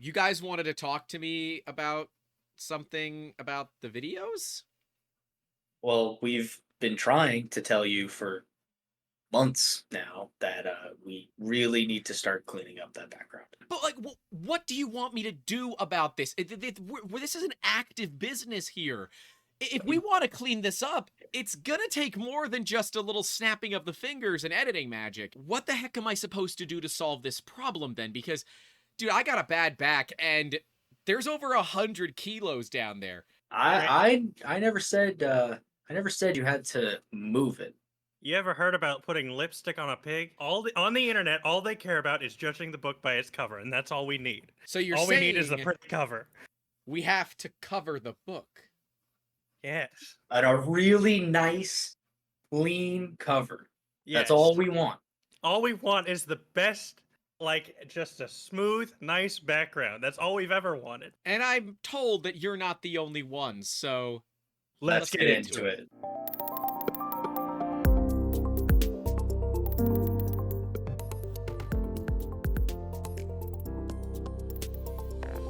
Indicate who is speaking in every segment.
Speaker 1: You guys wanted to talk to me about something about the videos?
Speaker 2: Well, we've been trying to tell you for months now that we really need to start cleaning up that background.
Speaker 1: But like, what do you want me to do about this? This is an active business here. If we
Speaker 2: Y-
Speaker 1: want to clean this up, it's gonna take more than just a little snapping of the fingers and editing magic. What the heck am I supposed to do to solve this problem then? Because, dude, I got a bad back, and there's over 100 kilos down there.
Speaker 3: Right.
Speaker 2: I never said you had to move it.
Speaker 3: You ever heard about putting lipstick on a pig? On the internet, all they care about is judging the book by its cover, and that's all we need.
Speaker 1: So you're
Speaker 3: All we need is the
Speaker 1: saying
Speaker 3: pretty cover.
Speaker 1: we have to cover the book?
Speaker 3: Yes.
Speaker 2: And a really nice, clean cover. That's
Speaker 3: Yes.
Speaker 2: all we want.
Speaker 3: All we want is the best, like just a smooth, nice background. That's all we've ever wanted.
Speaker 1: And I'm told that you're not the only one, so
Speaker 3: Let's
Speaker 2: Get into it.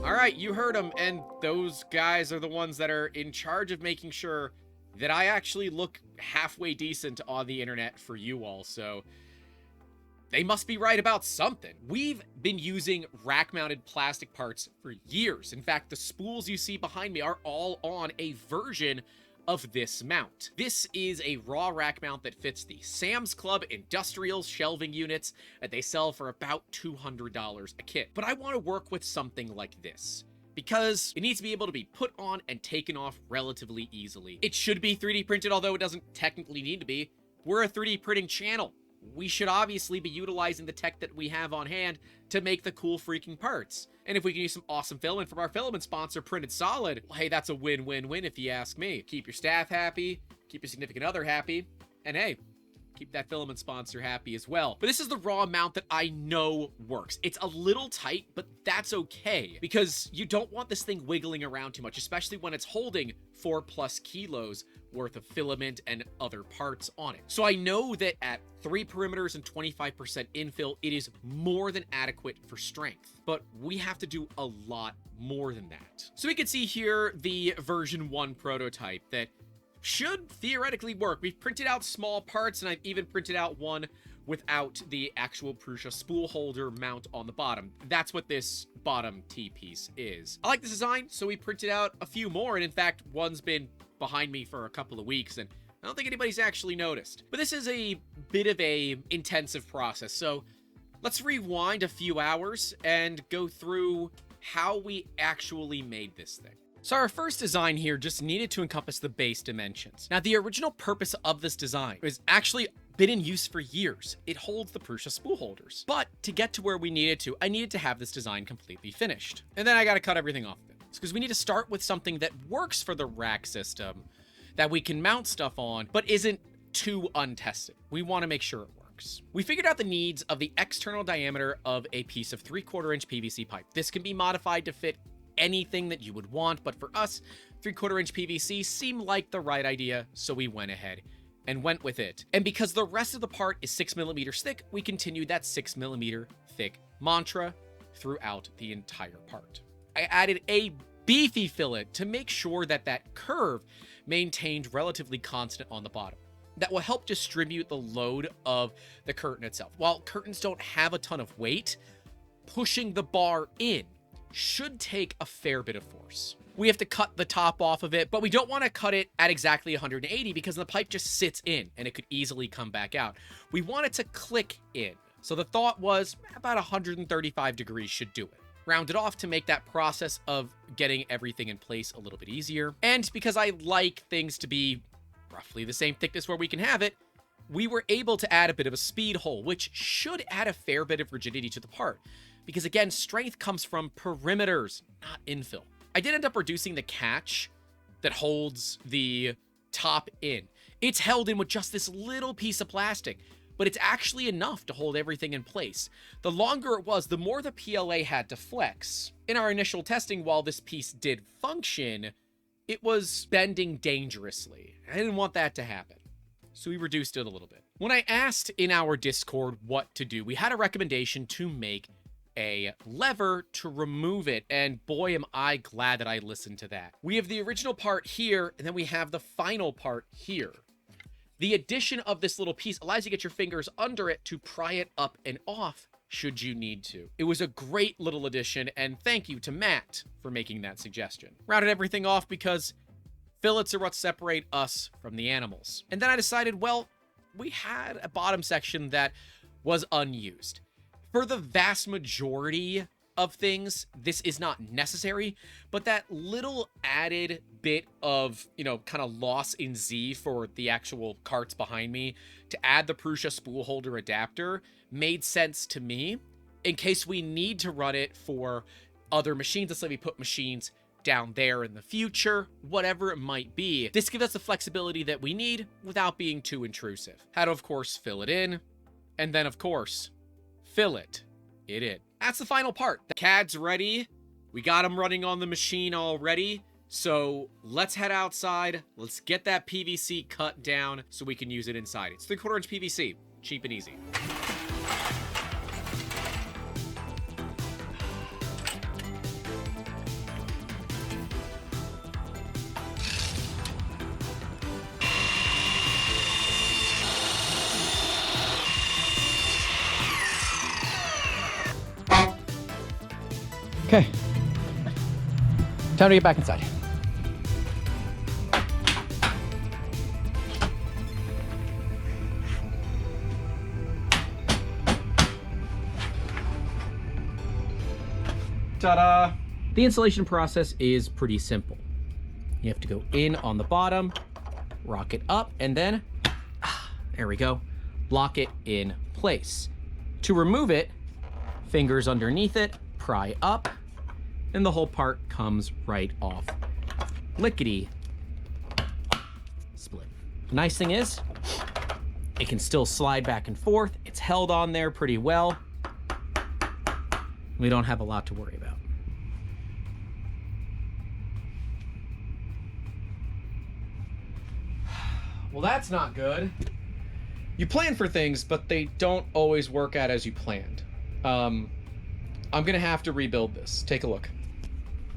Speaker 1: All right, you heard them, and those guys are the ones that are in charge of making sure that I actually look halfway decent on the internet for you all, so they must be right about something. We've been using rack-mounted plastic parts for years. In fact, the spools you see behind me are all on a version of this mount. This is a raw rack mount that fits the Sam's Club industrial shelving units that they sell for about $200 a kit. But I want to work with something like this, because it needs to be able to be put on and taken off relatively easily. It should be 3D printed, although it doesn't technically need to be. We're a 3D printing channel. We should obviously be utilizing the tech that we have on hand to make the cool freaking parts. And if we can use some awesome filament from our filament sponsor, Printed Solid, well, hey, that's a win-win-win if you ask me. Keep your staff happy, keep your significant other happy, and hey, keep that filament sponsor happy as well. But this is the raw amount that I know works. It's a little tight, but that's okay, because you don't want this thing wiggling around too much, especially when it's holding 4+ kilos worth of filament and other parts on it. So I know that at 3 perimeters and 25% infill, it is more than adequate for strength, but we have to do a lot more than that. So we can see here the version 1 prototype that should theoretically work. We've printed out small parts, and I've even printed out one without the actual Prusa spool holder mount on the bottom. That's what this bottom T-piece is. I like this design, so we printed out a few more, and in fact, one's been behind me for a couple of weeks, and I don't think anybody's actually noticed. But this is a bit of a intensive process, so let's rewind a few hours and go through how we actually made this thing. So our first design here just needed to encompass the base dimensions. Now, the original purpose of this design was actually been in use for years. It holds the Prusa spool holders. But to get to where we needed to, I needed to have this design completely finished. And then I got to cut everything off of it. It's because we need to start with something that works for the rack system, that we can mount stuff on, but isn't too untested. We want to make sure it works. We figured out the needs of the external diameter of a piece of 3/4 inch PVC pipe. This can be modified to fit anything that you would want, but for us, 3/4 inch PVC seemed like the right idea, so we went ahead and went with it. And because the rest of the part is 6mm thick, we continued that 6mm thick mantra throughout the entire part. I added a beefy fillet to make sure that that curve maintained relatively constant on the bottom. That will help distribute the load of the curtain itself. While curtains don't have a ton of weight, pushing the bar in should take a fair bit of force. We have to cut the top off of it, but we don't want to cut it at exactly 180 because the pipe just sits in and it could easily come back out. We want it to click in. So the thought was about 135 degrees should do it. Round it off to make that process of getting everything in place a little bit easier. And because I like things to be roughly the same thickness where we can have it, we were able to add a bit of a speed hole, which should add a fair bit of rigidity to the part. Because again, strength comes from perimeters, not infill. I did end up reducing the catch that holds the top in. It's held in with just this little piece of plastic, but it's actually enough to hold everything in place. The longer it was, the more the PLA had to flex. In our initial testing, while this piece did function, it was bending dangerously. I didn't want that to happen, so we reduced it a little bit. When I asked in our Discord what to do, we had a recommendation to make a lever to remove it, and boy am I glad that I listened to that. We have the original part here, and then we have the final part here. The addition of this little piece allows you to get your fingers under it to pry it up and off should you need to. It was a great little addition, and thank you to Matt for making that suggestion. Rounded everything off because fillets are what separate us from the animals. And then I decided, well, we had a bottom section that was unused. For the vast majority of things, this is not necessary, but that little added bit of, kind of loss in Z for the actual carts behind me to add the Prusa spool holder adapter made sense to me in case we need to run it for other machines. Let's say we put machines down there in the future, whatever it might be. This gives us the flexibility that we need without being too intrusive. How to, of course, fill it in, and then, of course, fill it in. That's the final part. The CAD's ready. We got them running on the machine already. So let's head outside. Let's get that PVC cut down so we can use it inside. It's 3/4 inch PVC. Cheap and easy. Okay. Time to get back inside. Ta-da! The installation process is pretty simple. You have to go in on the bottom, rock it up, and then, there we go, lock it in place. To remove it, fingers underneath it, pry up, and the whole part comes right off. Lickety split. Nice thing is, it can still slide back and forth. It's held on there pretty well. We don't have a lot to worry about. Well, that's not good. You plan for things, but they don't always work out as you planned. I'm gonna have to rebuild this. Take a look.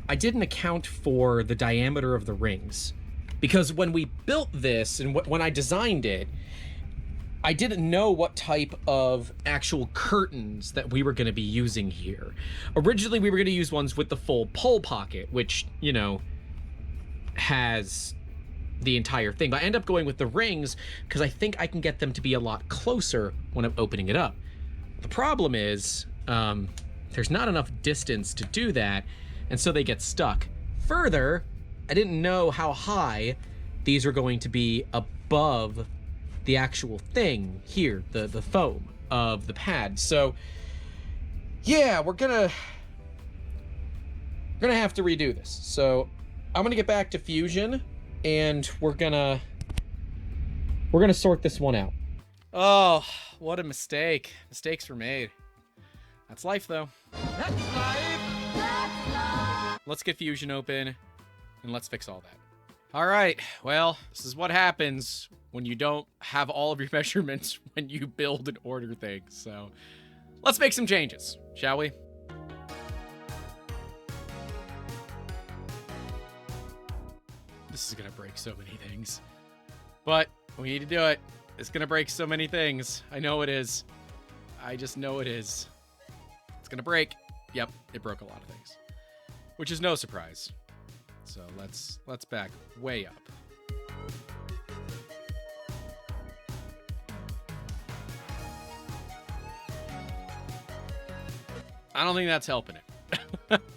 Speaker 1: I didn't account for the diameter of the rings because when we built this and when I designed it, I didn't know what type of actual curtains that we were going to be using here. Originally, we were going to use ones with the full pull pocket, which, has the entire thing. But I end up going with the rings because I think I can get them to be a lot closer when I'm opening it up. The problem is, there's not enough distance to do that, and so they get stuck. Further, I didn't know how high these are going to be above the actual thing here, the foam of the pad. So yeah, we're gonna have to redo this. So I'm gonna get back to Fusion and we're gonna sort this one out. Oh, what a mistake. Mistakes were made. That's life though. That's life. That's life. Let's get Fusion open and let's fix all that. All right, well, this is what happens when you don't have all of your measurements when you build and order things. So let's make some changes, shall we? This is gonna break so many things, but we need to do it. It's gonna break so many things. I know it is. I just know it is. It's gonna break. Yep, it broke a lot of things, which is no surprise. So let's back way up. I don't think that's helping it.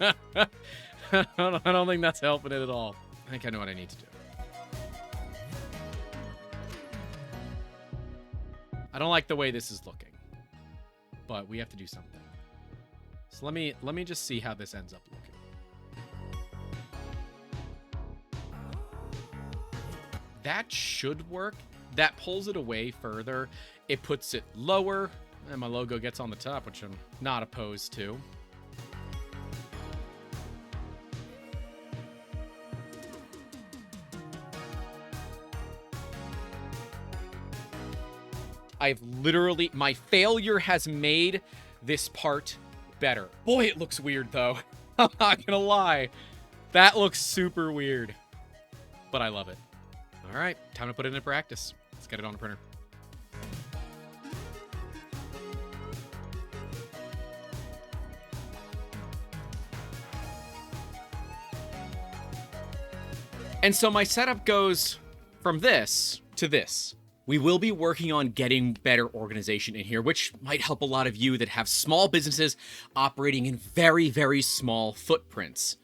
Speaker 1: I don't think that's helping it at all. I think I know what I need to do. I don't like the way this is looking, but we have to do something. So let me just see how this ends up looking. That should work. That pulls it away further. It puts it lower, and my logo gets on the top, which I'm not opposed to. I've literally, my failure has made this part look better. Boy, it looks weird, though. I'm not gonna lie. That looks super weird. But I love it. All right, time to put it into practice. Let's get it on the printer. And so my setup goes from this to this. We will be working on getting better organization in here, which might help a lot of you that have small businesses operating in very, very small footprints.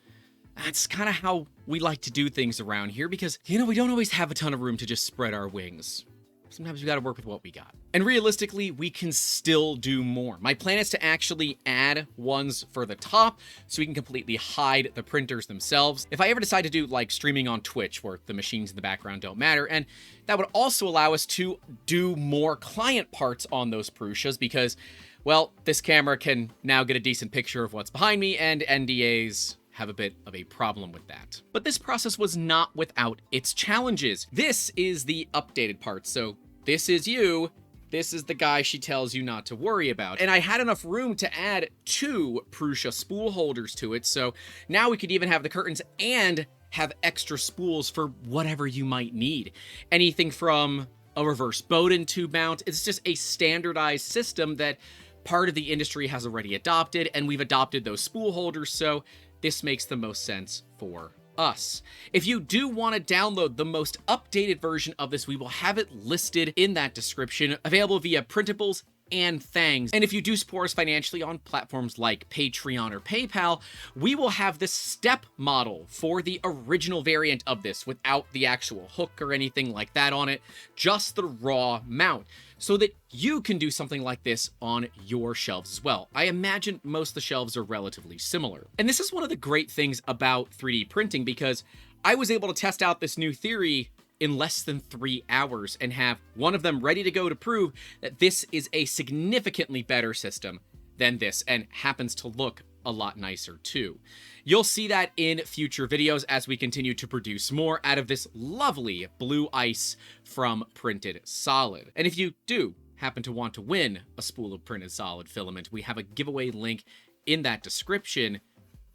Speaker 1: That's kind of how we like to do things around here because, you know, we don't always have a ton of room to just spread our wings. Sometimes we got to work with what we got. And realistically, we can still do more. My plan is to actually add ones for the top so we can completely hide the printers themselves. If I ever decide to do like streaming on Twitch where the machines in the background don't matter, and that would also allow us to do more client parts on those Prushas because, well, this camera can now get a decent picture of what's behind me and NDAs have a bit of a problem with that. But this process was not without its challenges. This is the updated part. So this is you. This is the guy she tells you not to worry about. And I had enough room to add 2 Prusa spool holders to it. So now we could even have the curtains and have extra spools for whatever you might need. Anything from a reverse Bowden tube mount. It's just a standardized system that part of the industry has already adopted, and we've adopted those spool holders. So this makes the most sense for us. If you do want to download the most updated version of this, we will have it listed in that description, available via printables and Thangs. And if you do support us financially on platforms like Patreon or PayPal, we will have this step model for the original variant of this without the actual hook or anything like that on it, just the raw mount, so that you can do something like this on your shelves as well. I imagine most of the shelves are relatively similar. And this is one of the great things about 3D printing because I was able to test out this new theory in less than 3 hours and have one of them ready to go to prove that this is a significantly better system than this and happens to look a lot nicer too. You'll see that in future videos as we continue to produce more out of this lovely blue ice from Printed Solid. And if you do happen to want to win a spool of Printed Solid filament, we have a giveaway link in that description.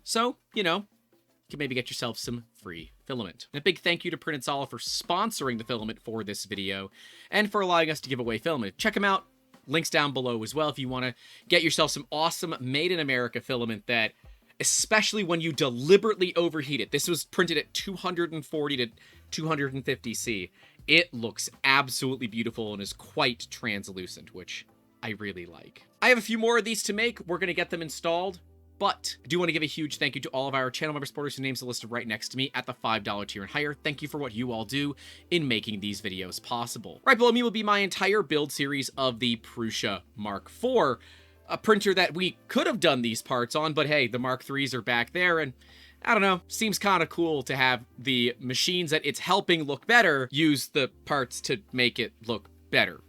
Speaker 1: So, you know, you can maybe get yourself some free filament. And a big thank you to Printed Solid for sponsoring the filament for this video and for allowing us to give away filament. Check them out. Links down below as well if you want to get yourself some awesome made in America filament that, especially when you deliberately overheat it. This was printed at 240 to 250 C. It looks absolutely beautiful and is quite translucent, which I really like. I have a few more of these to make. We're going to get them installed. But I do want to give a huge thank you to all of our channel member supporters whose names are listed right next to me at the $5 tier and higher. Thank you for what you all do in making these videos possible. Right below me will be my entire build series of the Prusa Mark IV, a printer that we could have done these parts on, but hey, the Mark IIIs are back there, and I don't know, seems kind of cool to have the machines that it's helping look better use the parts to make it look better.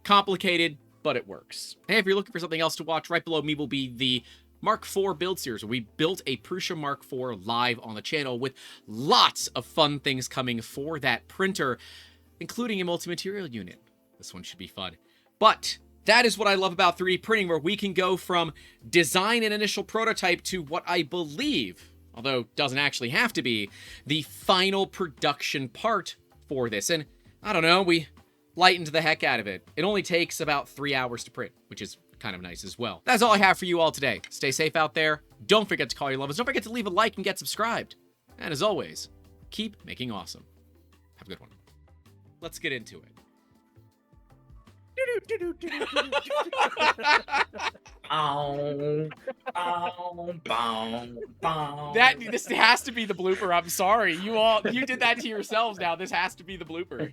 Speaker 1: Complicated, but it works. Hey, if you're looking for something else to watch, right below me will be the Mark IV build series, where we built a Prusa Mark IV live on the channel with lots of fun things coming for that printer, including a multi-material unit. This one should be fun. But that is what I love about 3D printing, where we can go from design and initial prototype to what I believe, although doesn't actually have to be, the final production part for this. And I don't know, we lightened the heck out of it. It only takes about 3 hours to print, which is kind of nice as well. That's all I have for you all today. Stay safe out there. Don't forget to call your lovers. Don't forget to leave a like and get subscribed. And as always, keep making awesome. Have a good one. Let's get into it. This has to be the blooper. I'm sorry. You did that to yourselves now. This has to be the blooper.